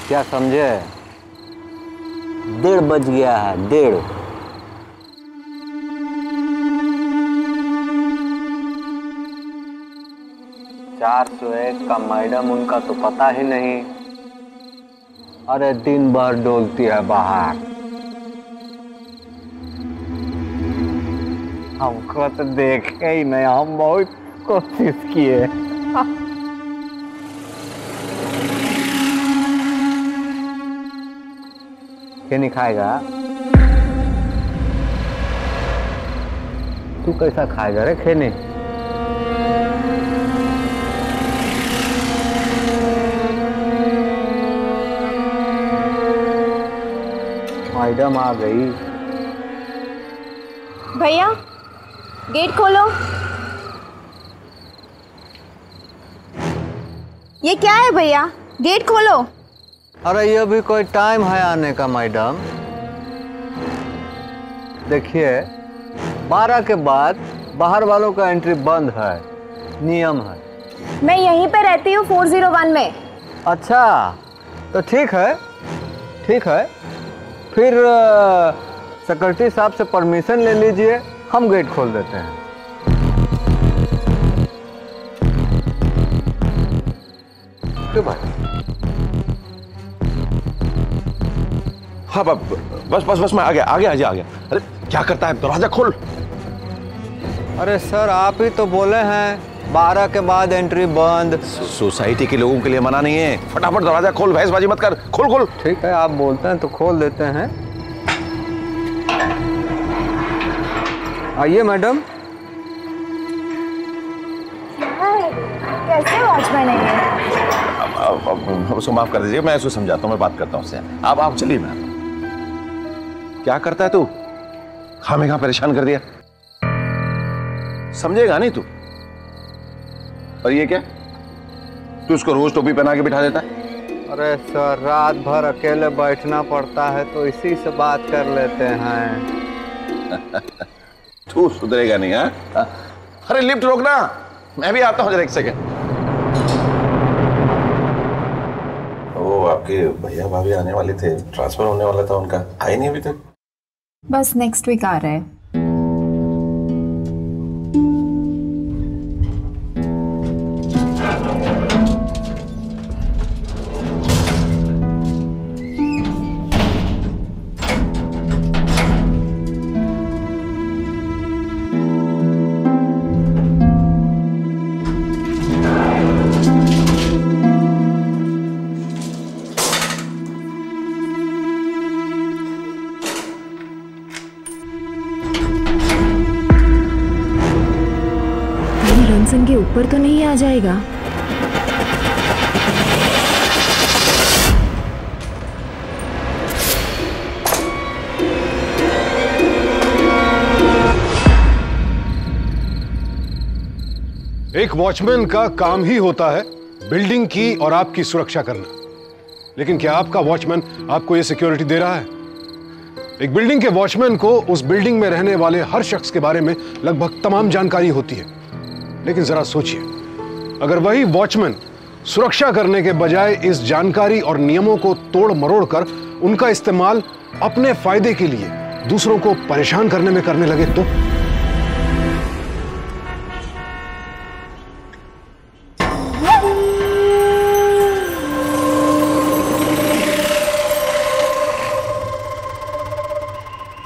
क्या समझे? 1:30 बज गया है, 1:30। चार 401 का मैडम उनका तो पता ही नहीं। अरे दिन भर डोलती है बाहर। हमको तो देखे ही नहीं, हम बहुत कोशिश किए। क्या नहीं खाएगा? तू कैसा खाएगा रे खेने? मैडम आ गई। भैया गेट खोलो। ये क्या है भैया? गेट खोलो। अरे ये भी कोई टाइम है आने का मैडम? देखिए 12 के बाद बाहर वालों का एंट्री बंद है, नियम है। मैं यहीं पे रहती हूँ 401 में। अच्छा तो ठीक है, ठीक है। फिर सेक्रेटरी साहब से परमिशन ले लीजिए, हम गेट खोल देते हैं। क्यों भाई? हाँ बस बस बस मैं आ गया। अरे क्या करता है, दरवाजा खोल। अरे सर आप ही तो बोले हैं 12 के बाद एंट्री बंद। सोसाइटी के लोगों के लिए मना नहीं है। फटाफट दरवाजा खोल, बहसबाजी मत कर, खोल खोल। ठीक है आप बोलते हैं तो खोल देते हैं। आइए मैडम। कैसे वॉचमैन है ये? उसको माफ कर दीजिए, मैं उसको समझाता हूँ, मैं बात करता हूँ उससे। आप चलिए। मैं क्या करता है तू? खामेखा परेशान कर दिया, समझेगा नहीं तू। और ये क्या, तू उसको रोज टोपी पहना के बिठा देता है? अरे सर रात भर अकेले बैठना पड़ता है तो इसी से बात कर लेते हैं। तू सुधरेगा नहीं। हाँ अरे लिफ्ट रोकना, मैं भी आता हूँ जरा एक सेकेंड। वो आपके भैया भाभी आने वाले थे, ट्रांसफर होने वाला था उनका, आए नहीं अभी तक? बस नेक्स्ट वीक आ रहा है। रनसन के ऊपर तो नहीं आ जाएगा? एक वॉचमैन का काम ही होता है बिल्डिंग की और आपकी सुरक्षा करना। लेकिन क्या आपका वॉचमैन आपको यह सिक्योरिटी दे रहा है? एक बिल्डिंग के वॉचमैन को उस बिल्डिंग में रहने वाले हर शख्स के बारे में लगभग तमाम जानकारी होती है। लेकिन जरा सोचिए, अगर वही वॉचमैन सुरक्षा करने के बजाय इस जानकारी और नियमों को तोड़ मरोड़ कर उनका इस्तेमाल अपने फायदे के लिए दूसरों को परेशान करने में करने लगे तो?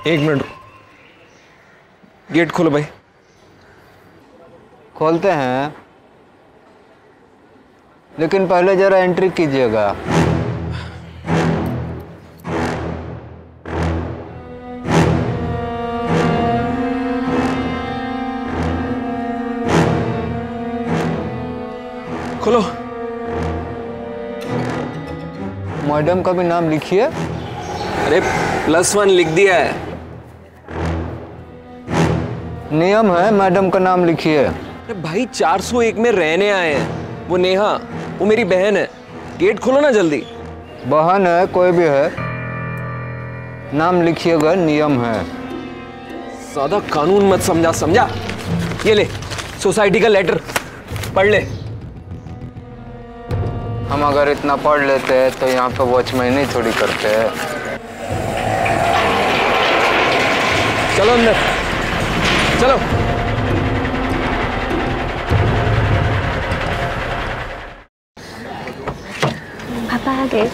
एक मिनट, गेट खोलो भाई। खोलते हैं, लेकिन पहले जरा एंट्री कीजिएगा। खोलो। मैडम का भी नाम लिखिए। अरे +1 लिख दिया है। नियम है, मैडम का नाम लिखिए। अरे भाई 401 में रहने आए हैं। वो नेहा, वो मेरी बहन है। गेट खोलो ना जल्दी। बहन है कोई भी है, नाम लिखिएगा, नियम है। ज्यादा कानून मत समझा। ये ले सोसाइटी का लेटर, पढ़ ले। हम अगर इतना पढ़ लेते हैं तो यहाँ पे वॉचमैन ही थोड़ी करते हैं। चलो अंदर, चलो। पापा आ गए।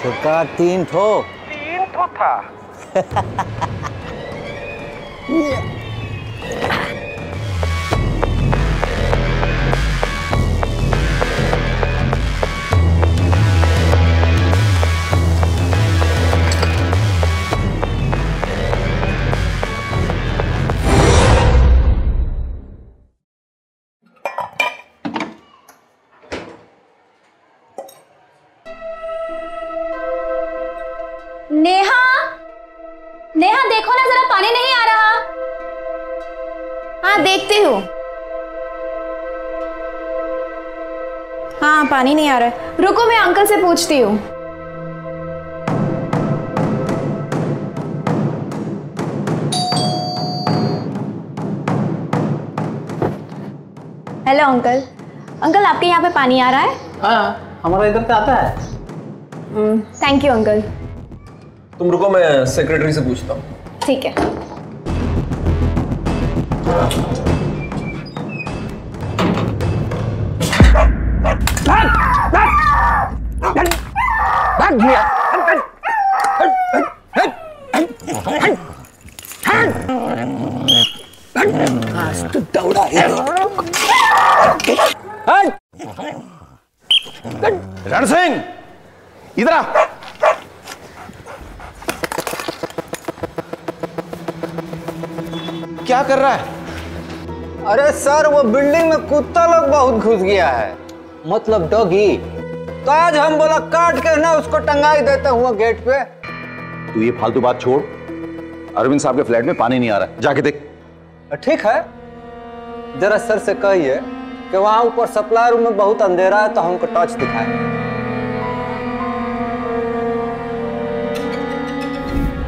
सरकार तीन ठो था। नेहा, नेहा देखो ना जरा, पानी नहीं आ रहा। हाँ देखती हूँ। हाँ पानी नहीं आ रहा है, रुको मैं अंकल से पूछती हूँ। Hello uncle. अंकल आपके यहाँ पे पानी आ रहा है? हाँ हमारा इधर से आता है। Thank you uncle. तुम रुको, मैं सेक्रेटरी से पूछता हूँ। ठीक है। रण सिंह इधर आ। क्या कर रहा है? अरे सर वो बिल्डिंग में कुत्ता लोग बहुत घुस गया है, मतलब डॉगी। तो आज हम बोला काट के ना उसको टंगाई देते हुए गेट पे। तू ये फालतू बात छोड़, अरविंद साहब के फ्लैट में पानी नहीं आ रहा है, जाके देख। ठीक है, जरा सर से कहिए कि वहां ऊपर सप्लाई रूम में बहुत अंधेरा है तो हमको टॉर्च दिखाए।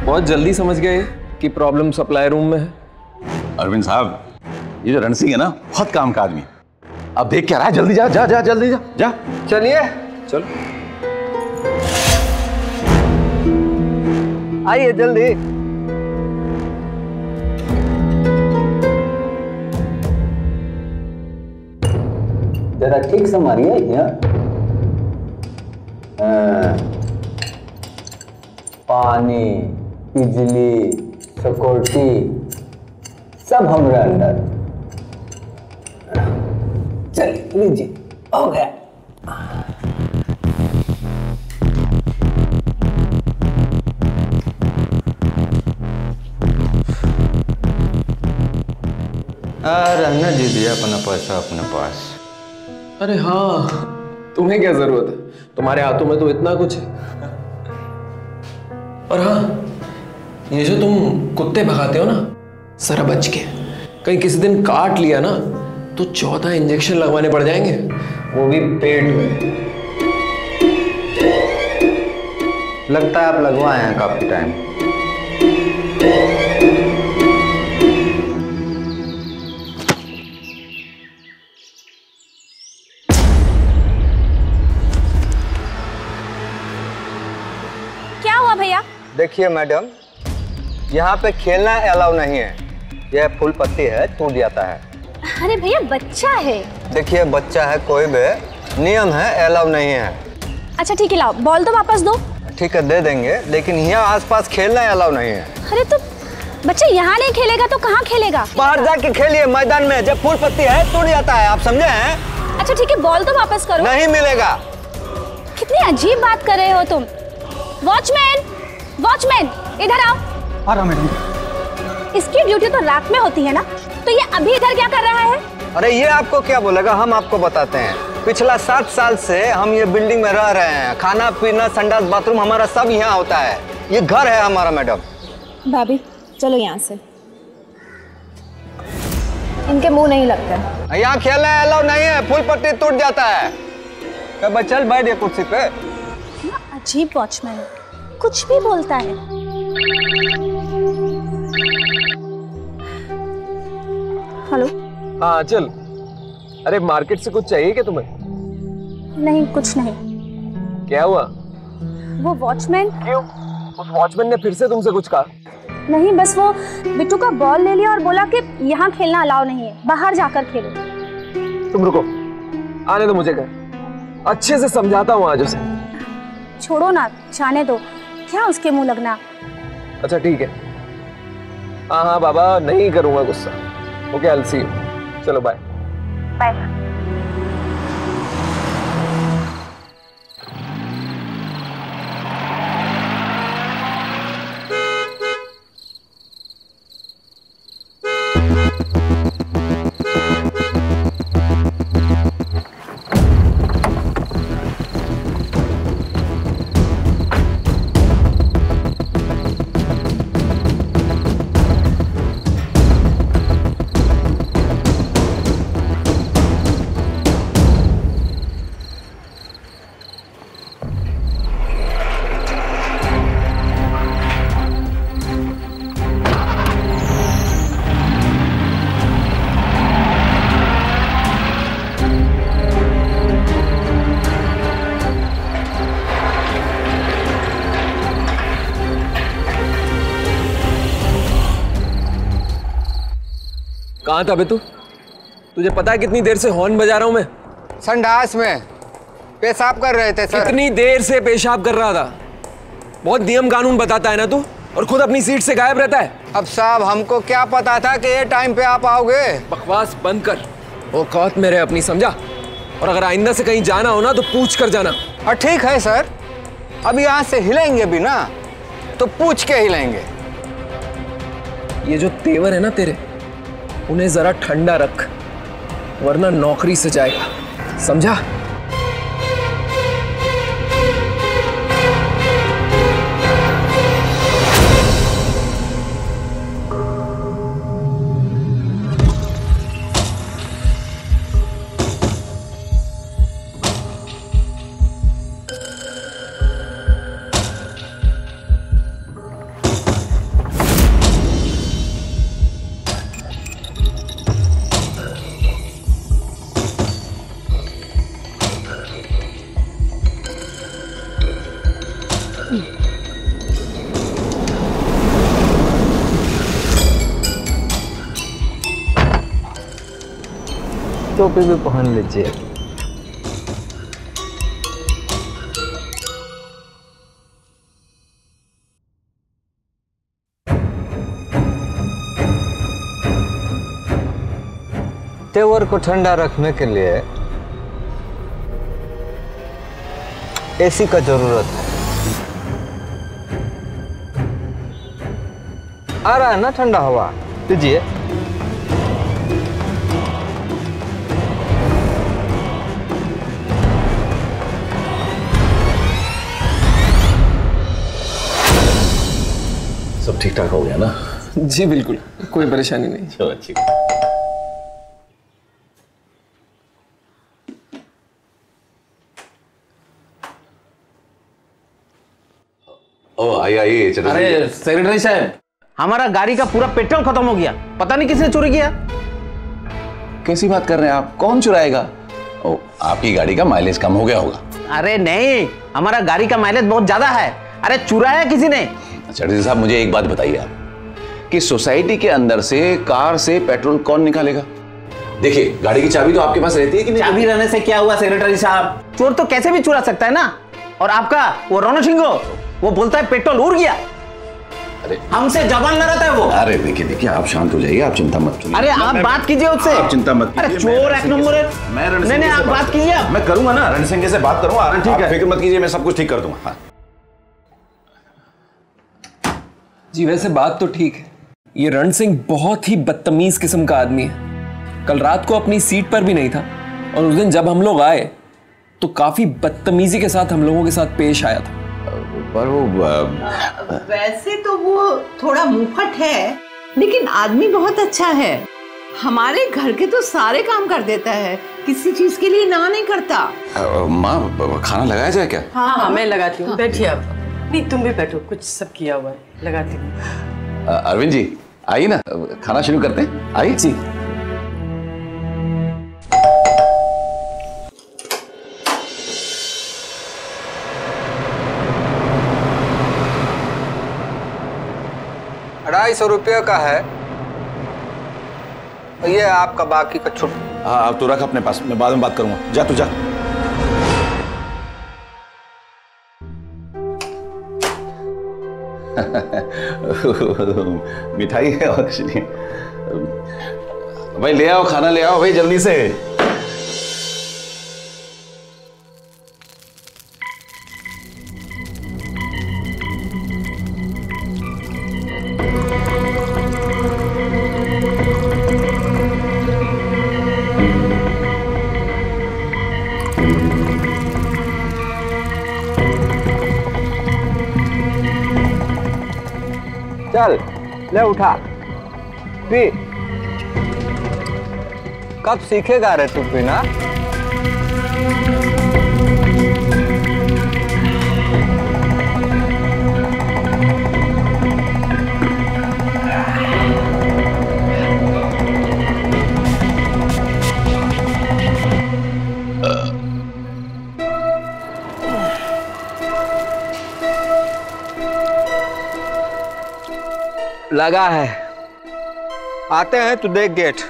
बहुत जल्दी समझ गए कि प्रॉब्लम सप्लाई रूम में है। अरविंद साहब, ये जो रण सिंह है ना, बहुत काम का आदमी। अब देख क्या रहा है, जल्दी जा जा जा, जल्दी जा जा। चलिए चलो आइए जल्दी। जरा ठीक से मारिए यहाँ। पानी, बिजली, सिक्योरिटी सब हमारे अंदर। चलिए लीजिए, हो गया। रहने दीजिए अपना पैसा अपने पास। अरे हाँ, तुम्हें क्या जरूरत है, तुम्हारे हाथों में तो इतना कुछ है। और हाँ, ये जो तुम कुत्ते भगाते हो ना, जरा बच के, कहीं किसी दिन काट लिया ना तो 14 इंजेक्शन लगवाने पड़ जाएंगे, वो भी पेट में। लगता है आप लगवाए हैं काफी टाइम। क्या हुआ भैया? देखिए मैडम, यहाँ पे खेलना अलाउ नहीं है। यह फूल पत्ती है, टूट जाता है। अरे भैया बच्चा है। देखिए बच्चा है, कोई भी नियम है, अलाउ नहीं है। अच्छा ठीक है, लाओ बॉल तो वापस दो। ठीक है दे देंगे, लेकिन यहाँ आसपास खेलना अलाउ नहीं है। अरे तो बच्चा यहाँ नहीं खेलेगा तो कहाँ खेलेगा? बाहर जाके खेलिए मैदान में, जब फूल पत्ती है टूट जाता है, आप समझे हैं? अच्छा ठीक है, बॉल तो वापस करो। नहीं मिलेगा। कितनी अजीब बात कर रहे हो तुम। वॉचमैन, वॉचमैन इधर आओ। आ रहा मैडम। इसकी ड्यूटी तो रात में होती है ना, तो ये अभी इधर क्या कर रहा है? अरे ये आपको क्या बोलेगा, हम आपको बताते हैं। पिछला 7 साल से हम ये बिल्डिंग में रह रहे हैं। खाना पीना, संडास, बाथरूम हमारा सब यहाँ होता है। ये घर है हमारा मैडम। भाभी चलो यहाँ से। इनके मुंह नहीं लगते। यहाँ खेलना अलाउ नहीं है, फुल पट्टी टूट जाता है। कब चल बैठ गया कुर्सी पे। ना अजीब वॉचमैन, कुछ भी बोलता है। हेलो। हाँ चल। अरे मार्केट से कुछ चाहिए क्या तुम्हें? नहीं कुछ नहीं। क्या हुआ? वो वॉचमैन। क्यों? उस वॉचमैन ने फिर से तुमसे कुछ कहा? नहीं, बस वो बिट्टू का बॉल ले लिया और बोला कि यहाँ खेलना अलाउ नहीं है, बाहर जाकर खेलो। तुम रुको, आने दो मुझे घर, अच्छे से समझाता हूँ आज उसे। छोड़ो ना, जाने दो, क्या उसके मुंह लगना। अच्छा ठीक है। हाँ हाँ बाबा, नहीं करूंगा गुस्सा। Okay, I will see you. चलो बाय। बाय। कहाँ था बे तू? तुझे पता है कितनी देर से हॉर्न बजा रहा हूँ मैं? संडास में पेशाब कर रहे थे सर। कितनी देर से पेशाब कर रहा था? बहुत नियम कानून बताता है ना तू, और खुद अपनी सीट से गायब रहता है। अब साहब हमको क्या पता था कि ये टाइम पे आप आओगे। बकवास बंद कर, औकात में रहे अपनी, समझा? और अगर आइंदा से कहीं जाना हो ना तो पूछ कर जाना। और ठीक है सर, अब यहाँ से हिलेंगे भी ना तो पूछ के हिलेंगे। ये जो तेवर है ना तेरे, उन्हें जरा ठंडा रख, वरना नौकरी से जाएगा, समझा? टोपी भी पहन लीजिए। तेवर को ठंडा रखने के लिए एसी का जरूरत है। आ रहा है ना ठंडा हवा, लीजिए। सब ठीक ठाक हो गया ना? जी बिल्कुल, कोई परेशानी नहीं। चलो अच्छी। ओ आइए चलो। अरे सेक्रेटरी साहब, हमारा गाड़ी का पूरा पेट्रोल खत्म हो गया, पता नहीं किसने चोरी किया। कैसी बात कर रहे हैं आप? कौन चुराएगा? ओ, आपकी गाड़ी का माइलेज कम हो गया होगा। अरे नहीं, हमारा गाड़ी का माइलेज बहुत ज्यादा है। अरे चुराया किसी ने। सेक्रेटरी साहब मुझे एक बात बताइए आप, कि सोसाइटी के अंदर से कार से पेट्रोल कौन निकालेगा? देखिए गाड़ी की चाबी तो आपके पास रहती है कि नहीं? चाबी रहने से क्या हुआ सेक्रेटरी साहब, चोर तो कैसे भी चुरा सकता है ना। और आपका वो रोनो सिंह, वो बोलता है पेट्रोल उड़ गया। अरे हमसे जबान लड़ाता है वो। अरे देखिए आप शांत हो जाइए, आप चिंता मत कीजिए। अरे आप बात कीजिए उससे। आप चिंता मत कीजिए। अरे चोर एक नंबर है। नहीं आप बात कीजिए। मैं करूंगा ना, रण सिंह से बात करूंगा। ठीक है, फिक्र मत कीजिए, मैं सब कुछ ठीक कर दूंगा। हाँ। जी वैसे बात तो ठीक है, ये रण सिंह बहुत ही बदतमीज किस्म का आदमी है। कल रात को अपनी सीट पर भी नहीं था, और उस दिन जब हम लोग आए तो काफी बदतमीजी के साथ हम लोगों के साथ पेश आया था। पर वो वैसे तो वो थोड़ा मुंहफट है, लेकिन आदमी बहुत अच्छा है। हमारे घर के तो सारे काम कर देता है, किसी चीज के लिए ना नहीं करता। माँ खाना लगाया जाए क्या? हाँ मैं लगाती हूँ, बैठिए आप। नहीं तुम भी बैठो, कुछ सब किया हुआ है, लगाती हूँ। अरविंद जी आइए ना, खाना शुरू करते हैं, आइए। जी। ₹250 का है, ये आपका बाकी का छुट। हाँ आप तो रख अपने पास, मैं बाद में बात करूंगा। जा तू जा। मिठाई है और कुछ नहीं। भाई ले आओ, खाना ले आओ भाई जल्दी से। चल ले उठा पी। कब सीखेगा रे तू पीना? लगा है, आते हैं तो देख गेट।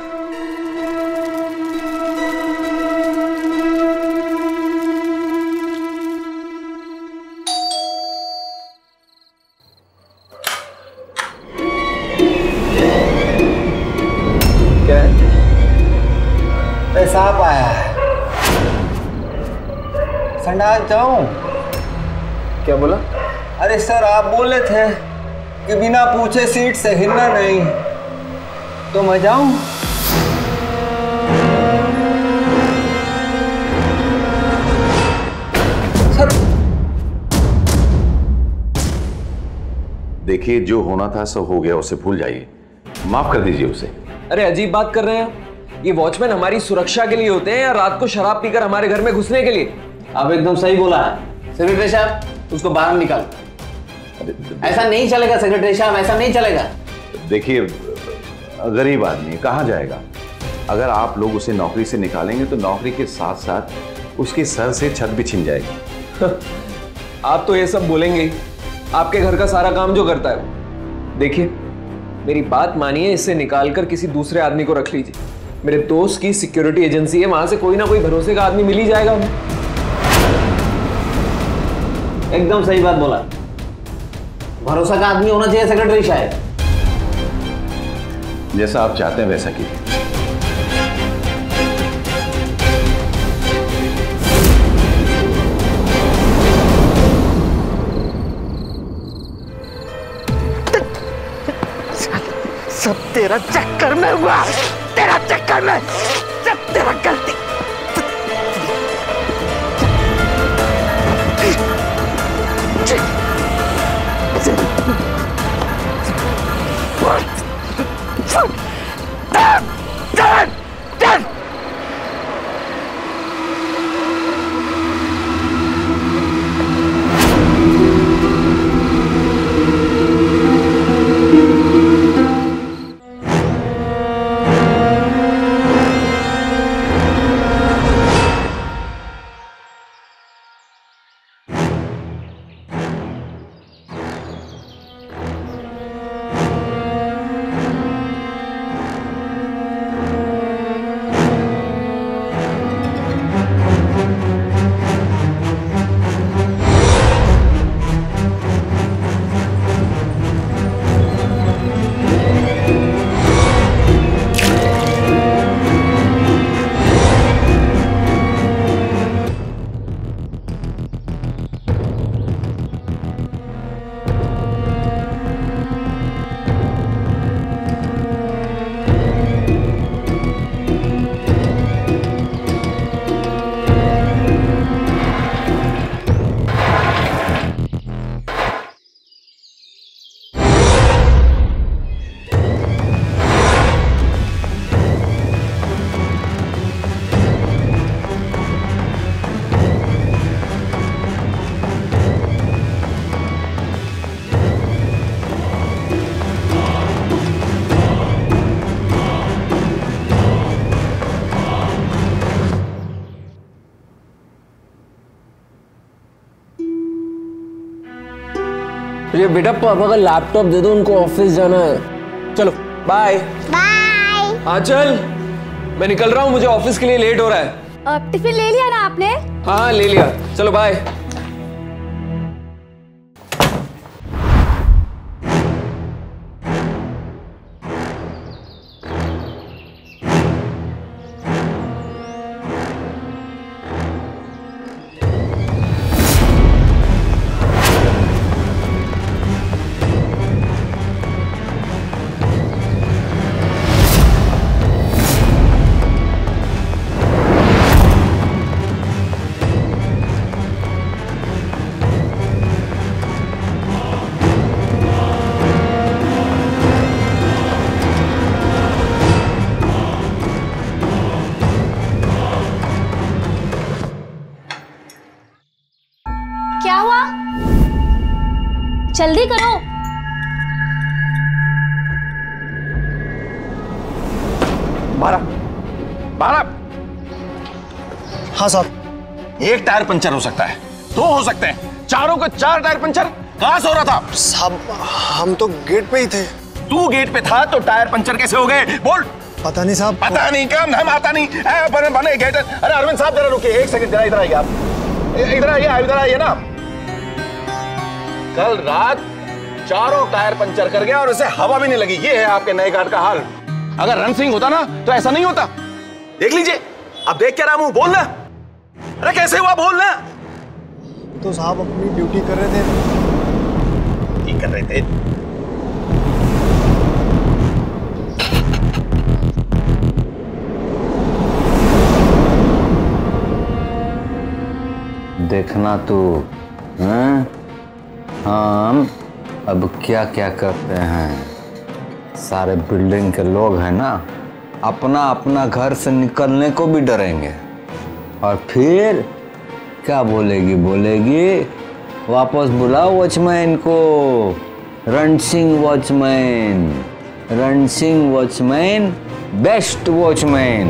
क्या पेशाब आया है, संडास जाऊं? क्या बोला? अरे सर आप बोले थे कि बिना पूछे सीट से हिलना नहीं, तो मैं जाऊं? सर देखिए जो होना था सो हो गया, उसे भूल जाइए, माफ कर दीजिए उसे। अरे अजीब बात कर रहे हैं, ये वॉचमैन हमारी सुरक्षा के लिए होते हैं या रात को शराब पीकर हमारे घर में घुसने के लिए? आप एकदम सही बोला है सेक्रेटरी साहब, उसको बाहर निकाल। ऐसा नहीं चलेगा सेक्रेटरी साहब, ऐसा नहीं चलेगा। देखिए गरीब आदमी कहाँ जाएगा, अगर आप लोग उसे नौकरी से निकालेंगे तो नौकरी के साथ साथ उसके सर से छत भी छिन जाएगी। आप तो ये सब बोलेंगे, आपके घर का सारा काम जो करता है। देखिए मेरी बात मानिए, इसे निकालकर किसी दूसरे आदमी को रख लीजिए। मेरे दोस्त की सिक्योरिटी एजेंसी है, वहां से कोई ना कोई भरोसे का आदमी मिल ही जाएगा हमें। एकदम सही बात बोला, भरोसा का आदमी होना चाहिए सेक्रेटरी साहब। जैसा आप चाहते हैं वैसा कीजिए। सब तेरा चक्कर में हुआ, तेरा चक्कर में, सब तेरा गलती। ये बेटा पापा का लैपटॉप दे दो, उनको ऑफिस जाना है। चलो बाय बाय। हाँ चल, मैं निकल रहा हूँ, मुझे ऑफिस के लिए लेट हो रहा है। टिफिन ले लिया ना आपने? हाँ ले लिया, चलो बाय। क्या हुआ? जल्दी करो। बारह। हाँ साहब। एक टायर पंचर हो सकता है, दो हो सकते हैं, चारों के चार टायर पंचर। कहां से हो रहा था? साहब हम तो गेट पे ही थे। तू गेट पे था तो टायर पंचर कैसे हो गए? बोल। पता नहीं साहब। पता नहीं क्या नाम आता नहीं। बने गेट। अरे अरविंद साहब जरा रुकिए एक सेकंड, जरा इधर आइए आप। इधर आइए ना। कल रात चारों टायर पंचर कर गया और उसे हवा भी नहीं लगी। ये है आपके नए गार्ड का हाल। अगर रण सिंह होता ना तो ऐसा नहीं होता। देख लीजिए, अब देख क्या रहा हूं, बोलना। अरे कैसे हुआ, बोलना। तो साहब अपनी ड्यूटी कर रहे थे। ठीक कर रहे थे। देखना तू, हम अब क्या क्या करते हैं। सारे बिल्डिंग के लोग हैं ना, अपना अपना घर से निकलने को भी डरेंगे। और फिर क्या बोलेगी, वापस बुलाओ वॉचमैन को। रण सिंह वॉचमैन बेस्ट वॉचमैन।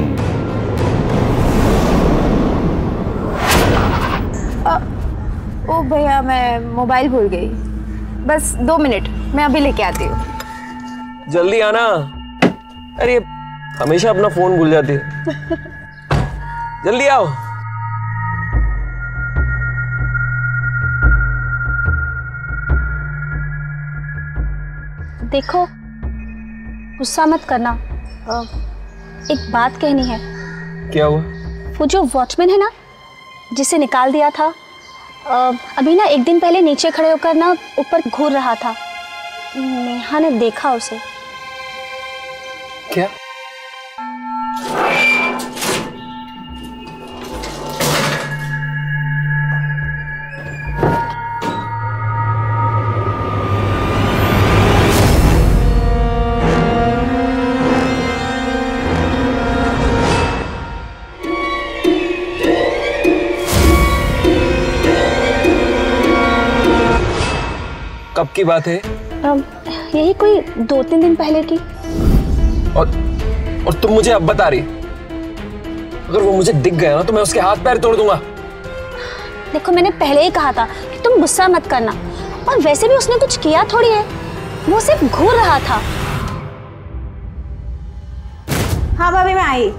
ओ भैया, मैं मोबाइल भूल गई। बस 2 मिनट, मैं अभी लेके आती हूँ। जल्दी आना। अरे हमेशा अपना फोन भूल जाती है। जल्दी आओ। देखो, गुस्सा मत करना। एक बात कहनी है। क्या हुआ? वो जो वॉचमैन है ना, जिसे निकाल दिया था, अभी ना 1 दिन पहले नीचे खड़े होकर ना ऊपर घूर रहा था। नेहा ने देखा उसे। क्या? कब की बात है? यही कोई 2-3 दिन पहले की। और तुम मुझे अब बता रही? अगर वो मुझे दिख गया ना तो मैं उसके हाथ पैर तोड़ दूंगा। देखो, मैंने पहले ही कहा था कि तुम गुस्सा मत करना। और वैसे भी उसने कुछ किया थोड़ी है, वो सिर्फ घूर रहा था। हाँ भाभी, मैं आई।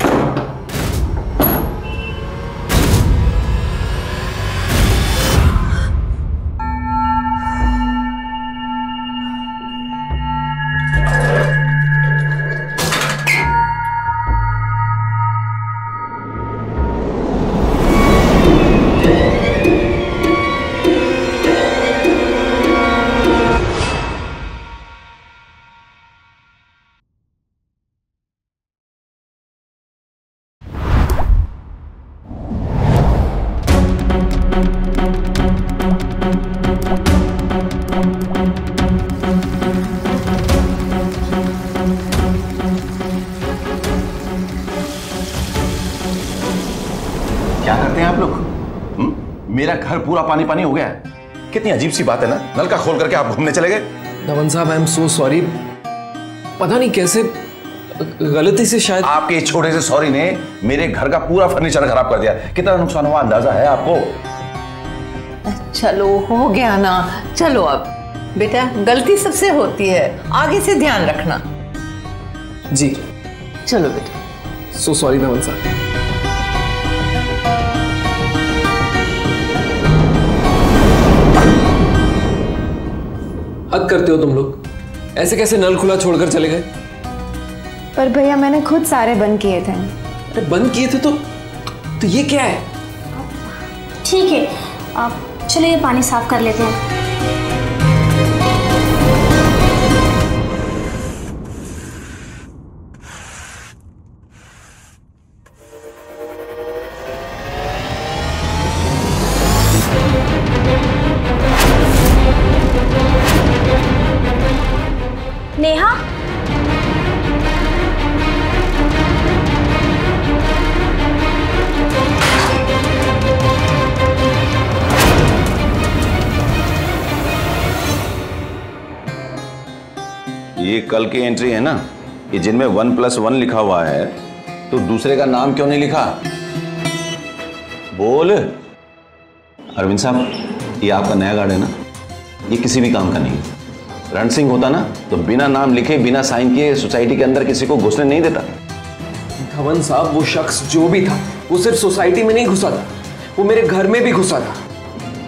क्या करते हैं आप लोग? मेरा घर पूरा पानी पानी हो गया है। कितनी अजीब सी बात है ना, नलका खोल करके आप घूमने चले गए। धवन साहब, आई एम सो सॉरी। पता नहीं कैसे गलती से शायद आपके छोटे से सॉरी ने मेरे घर का पूरा फर्नीचर खराब कर दिया। कितना नुकसान हुआ अंदाजा है आपको? चलो हो गया ना, चलो अब बेटा गलती सबसे होती है, आगे से ध्यान रखना। जी चलो बेटा। सो सॉरी धवन साहब। हद करते हो तुम लोग, ऐसे कैसे नल खुला छोड़कर चले गए? पर भैया मैंने खुद सारे बंद किए थे। अरे बंद किए थे तो ये क्या है? ठीक है, आप चलो ये पानी साफ कर लेते हैं। नेहा, ये कल की एंट्री है ना, ये जिनमें 1+1 लिखा हुआ है, तो दूसरे का नाम क्यों नहीं लिखा? बोल। अरविंद साहब, ये आपका नया गार्ड है ना, ये किसी भी काम का नहीं। रण सिंह होता ना तो बिना नाम लिखे बिना साइन किए सोसाइटी के अंदर किसी को घुसने नहीं देता। धवन साहब, वो शख्स जो भी था वो सिर्फ सोसाइटी में नहीं घुसा था, वो मेरे घर में भी घुसा था।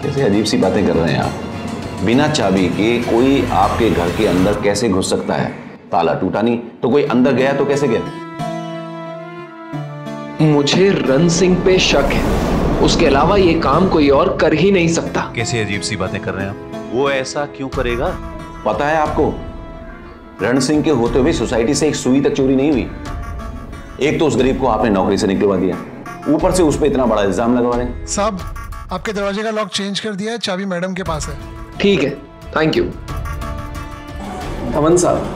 कैसे अजीब सी बातें कर रहे हैं आप। बिना चाबी के कोई आपके घर के अंदर कैसे घुस सकता है? ताला टूटा नहीं तो कोई अंदर गया तो कैसे गया? मुझे रण सिंह पे शक है, उसके अलावा ये काम कोई और कर ही नहीं सकता। कैसे अजीब सी बातें कर रहे हैं आप? वो ऐसा क्यों करेगा? पता है आपको, रण सिंह के होते हुए सोसाइटी से एक सुई तक चोरी नहीं हुई। एक तो उस गरीब को आपने नौकरी से निकलवा दिया, ऊपर से उस पर इतना बड़ा इल्जाम लगवा रहे हैं। साहब, आपके दरवाजे का लॉक चेंज कर दिया है, चाबी मैडम के पास है। ठीक है, थैंक यू। धवन साहब,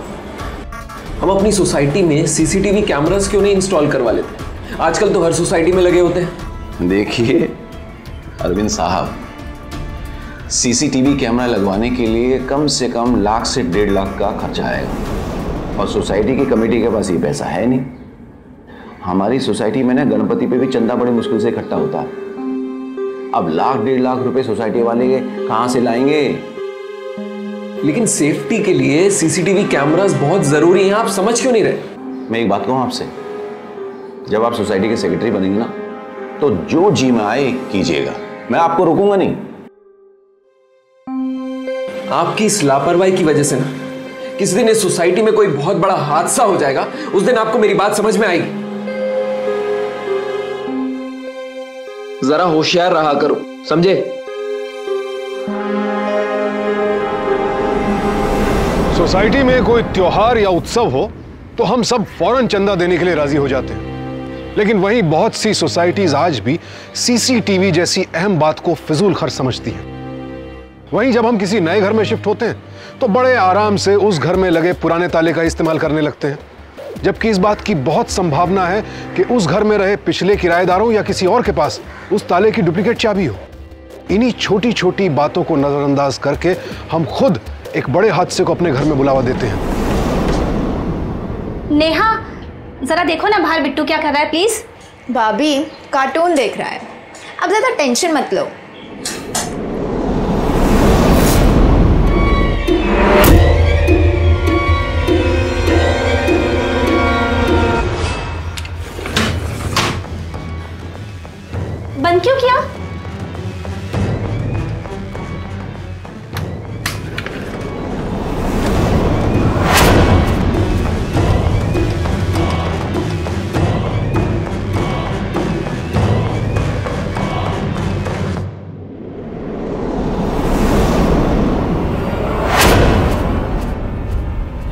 हम अपनी सोसाइटी में सीसीटीवी कैमरास क्यों नहीं इंस्टॉल करवा लेते? आजकल तो हर सोसाइटी में लगे होते हैं। देखिए अरविंद साहब, सीसीटीवी कैमरा लगवाने के लिए कम से कम 1 से 1.5 लाख का खर्चा आएगा, और सोसाइटी की कमेटी के पास ये पैसा है नहीं। हमारी सोसाइटी में ना गणपति पे भी चंदा बड़ी मुश्किल से इकट्ठा होता है। अब 1.5 लाख रुपए सोसाइटी वाले कहां से लाएंगे? लेकिन सेफ्टी के लिए सीसीटीवी कैमरास बहुत जरूरी हैं, आप समझ क्यों नहीं रहे? मैं एक बात कहूं आपसे, जब आप सोसाइटी के सेक्रेटरी बनेंगे ना, तो जो जी में आए कीजिएगा, मैं आपको रोकूंगा नहीं। आपकी इस लापरवाही की वजह से ना किसी दिन इस सोसाइटी में कोई बहुत बड़ा हादसा हो जाएगा, उस दिन आपको मेरी बात समझ में आएगी। जरा होशियार रहा करो, समझे? सोसाइटी में कोई त्योहार या उत्सव हो तो हम सब फौरन चंदा देने के लिए राजी हो जाते हैं, लेकिन वहीं बहुत सी सोसाइटीज आज भी सीसीटीवी जैसी अहम बात को फिजूल खर्च समझती हैं। वहीं जब हम किसी नए घर में शिफ्ट होते हैं तो बड़े आराम से उस घर में लगे पुराने ताले का इस्तेमाल करने लगते हैं, जबकि इस बात की बहुत संभावना है कि उस घर में रहे पिछले किराएदारों या किसी और के पास उस ताले की डुप्लीकेट चाबी हो। इन्हीं छोटी छोटी बातों को नजरअंदाज करके हम खुद एक बड़े हादसे को अपने घर में बुलावा देते हैं। नेहा, जरा देखो ना बाहर बिट्टू क्या कर रहा है, प्लीज। भाभी कार्टून देख रहा है, अब ज्यादा टेंशन मत लो। बंद क्यों किया?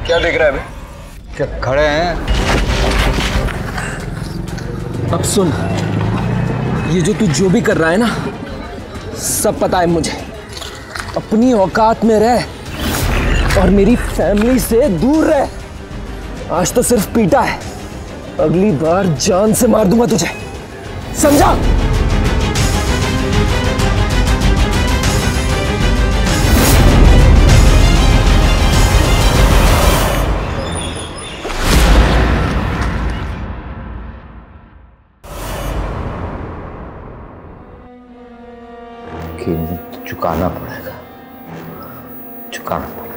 क्या देख रहा है बे? क्या खड़े हैं? अब सुन, ये जो तू जो भी कर रहा है ना, सब पता है मुझे। अपनी औकात में रह और मेरी फैमिली से दूर रह। आज तो सिर्फ पीटा है, अगली बार जान से मार दूंगा तुझे, समझा? कीमत चुकाना पड़ेगा, चुकाना पड़ेगा।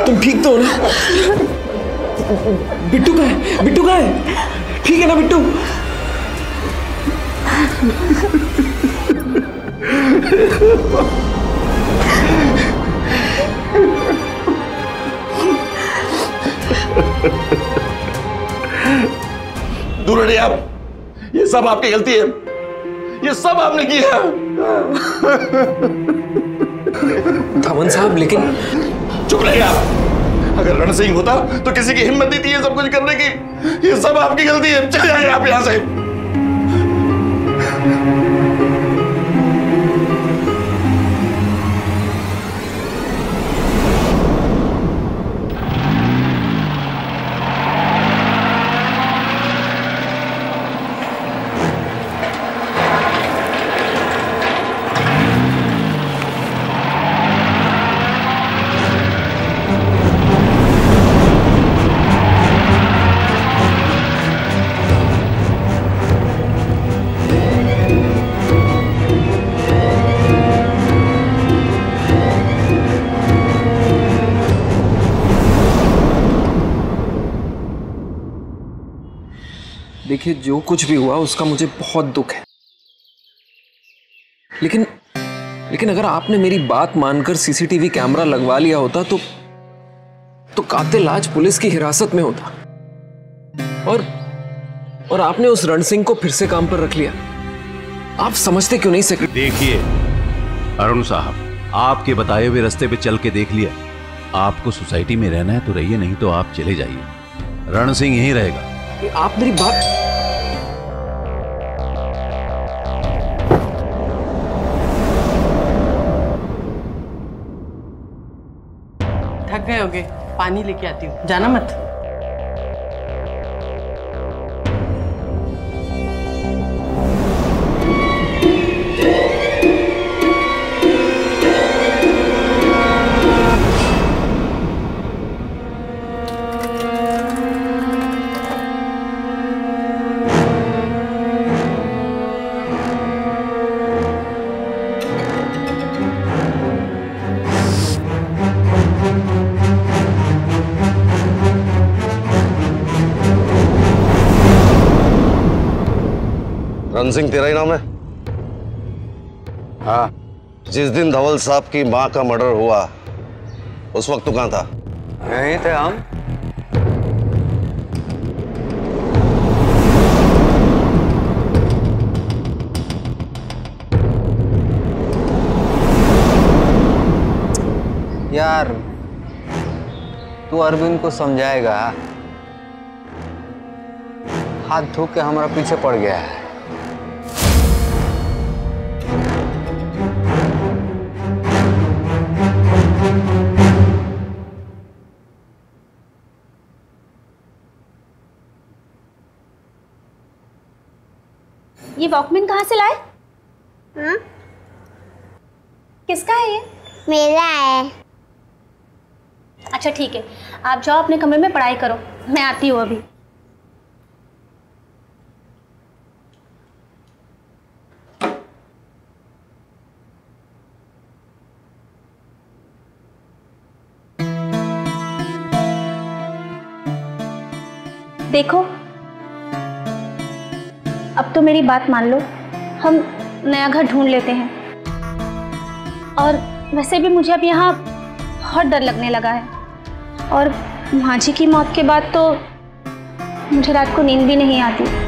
तुम ठीक तो हो ना? बिट्टू कहाँ है? बिट्टू कहाँ है? ठीक है ना बिट्टू? दूर हटिए आप। ये सब आपकी गलती है, ये सब आपने की है। धवन साहब लेकिन चुप रहिए आप। अगर रण सिंह होता तो किसी की हिम्मत नहीं थी ये सब कुछ करने की। ये सब आपकी गलती है। चले जाइए आप यहां से। देखिए जो कुछ भी हुआ उसका मुझे बहुत दुख है, लेकिन अगर आपने मेरी बात मानकर सीसीटीवी कैमरा लगवा लिया होता तो कातिल आज पुलिस की हिरासत में होता और आपने उस रण सिंह को फिर से काम पर रख लिया। आप समझते क्यों नहीं सेक्रेटरी? देखिए अरुण साहब, आपके बताए हुए रास्ते पे चल के देख लिया। आपको सोसाइटी में रहना है तो रहिए, नहीं तो आप चले जाइए। रण सिंह यहीं रहेगा। आप मेरी बात थक गए होगे, पानी लेके आती हूँ, जाना मत। रण सिंह तेरा ही नाम है? हाँ। जिस दिन धवल साहब की मां का मर्डर हुआ उस वक्त तू कहां था? यहीं थे हम। यार तू अरविंद को समझाएगा, हाथ धो के हमारा पीछे पड़ गया है। ये वॉकमैन कहाँ से लाए? हाँ? किसका है ये? मेरा है। अच्छा ठीक है, आप जाओ अपने कमरे में पढ़ाई करो, मैं आती हूँ अभी। देखो, अब तो मेरी बात मान लो, हम नया घर ढूंढ लेते हैं। और वैसे भी मुझे अब यहाँ बहुत डर लगने लगा है, और माँ जी की मौत के बाद तो मुझे रात को नींद भी नहीं आती।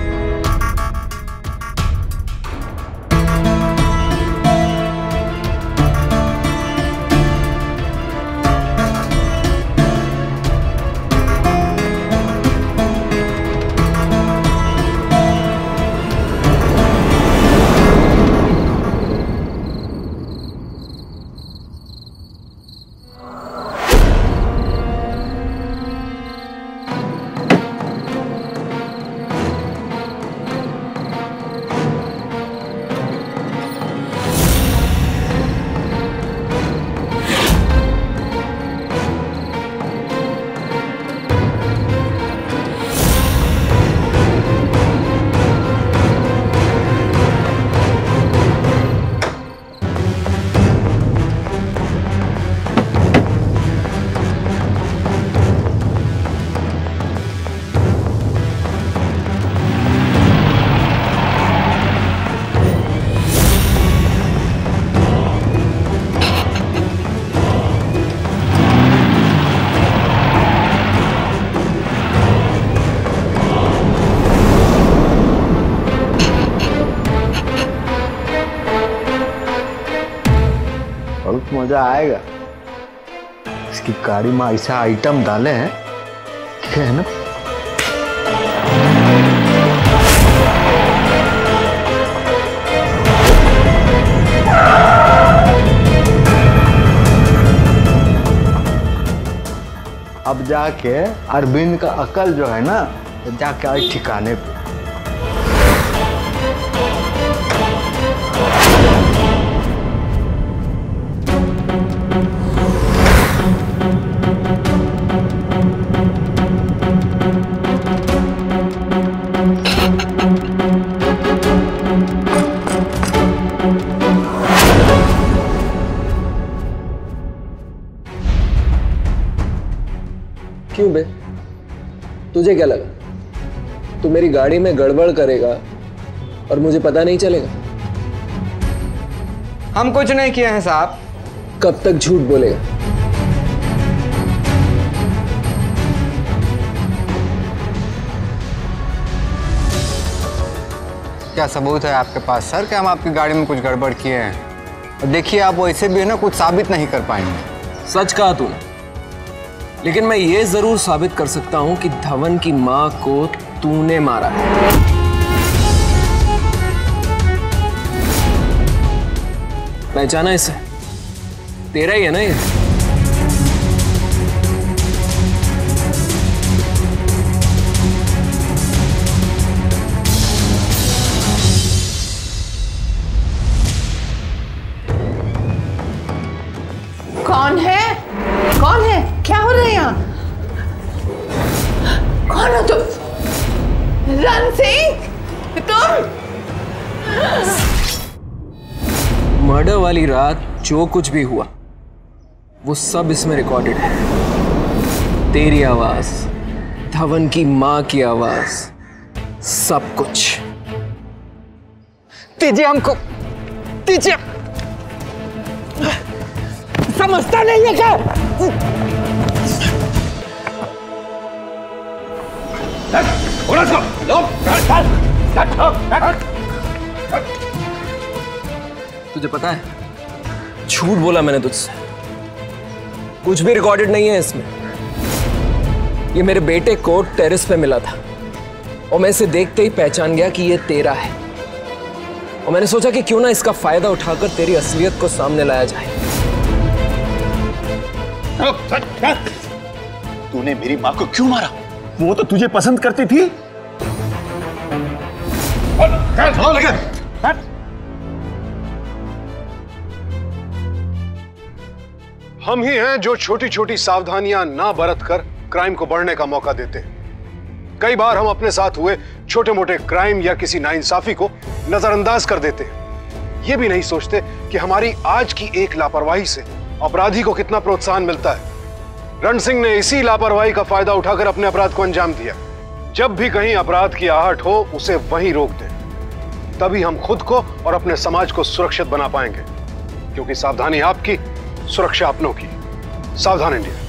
मजा आएगा। इसकी गाड़ी में ऐसा आइटम डाले हैं क्या है ना। अब जाके अरविंद का अकल जो है ना, जाके आए ठिकाने पे। क्यों बे, तुझे क्या लगा तू मेरी गाड़ी में गड़बड़ करेगा और मुझे पता नहीं चलेगा? हम कुछ नहीं किए हैं साहब। कब तक झूठ बोलेगा? क्या सबूत है आपके पास सर कि हम आपकी गाड़ी में कुछ गड़बड़ किए हैं? और देखिए आप वैसे भी है ना कुछ साबित नहीं कर पाएंगे। सच कहा तूने, लेकिन मैं ये जरूर साबित कर सकता हूं कि धवन की मां को तूने मारा है। पहचाना इसे? तेरा ही है ना ये? कौन है? कौन है? क्या हो रहा है यहाँ? कौन हो तुम? रण सिंह, तुम? मर्डर वाली रात जो कुछ भी हुआ वो सब इसमें रिकॉर्डेड है। तेरी आवाज, धवन की मां की आवाज, सब कुछ। दीजिए हमको, दीजिए। समझता नहीं है क्या? तुझे पता है, झूठ बोला मैंने तुझसे। कुछ भी रिकॉर्डेड नहीं है इसमें। ये मेरे बेटे को टेरेस पे मिला था और मैं इसे देखते ही पहचान गया कि ये तेरा है। और मैंने सोचा कि क्यों ना इसका फायदा उठाकर तेरी असलियत को सामने लाया जाए। तूने मेरी माँ को क्यों मारा? वो तो तुझे पसंद करती थी। चलो लेके। हम ही हैं जो छोटी छोटी सावधानियां ना बरत कर क्राइम को बढ़ने का मौका देते हैं। कई बार हम अपने साथ हुए छोटे मोटे क्राइम या किसी नाइंसाफी को नजरअंदाज कर देते हैं। ये भी नहीं सोचते कि हमारी आज की एक लापरवाही से अपराधी को कितना प्रोत्साहन मिलता है। रण सिंह ने इसी लापरवाही का फायदा उठाकर अपने अपराध को अंजाम दिया। जब भी कहीं अपराध की आहट हो उसे वहीं रोक दें, तभी हम खुद को और अपने समाज को सुरक्षित बना पाएंगे। क्योंकि सावधानी आपकी, सुरक्षा अपनों की। सावधान इंडिया।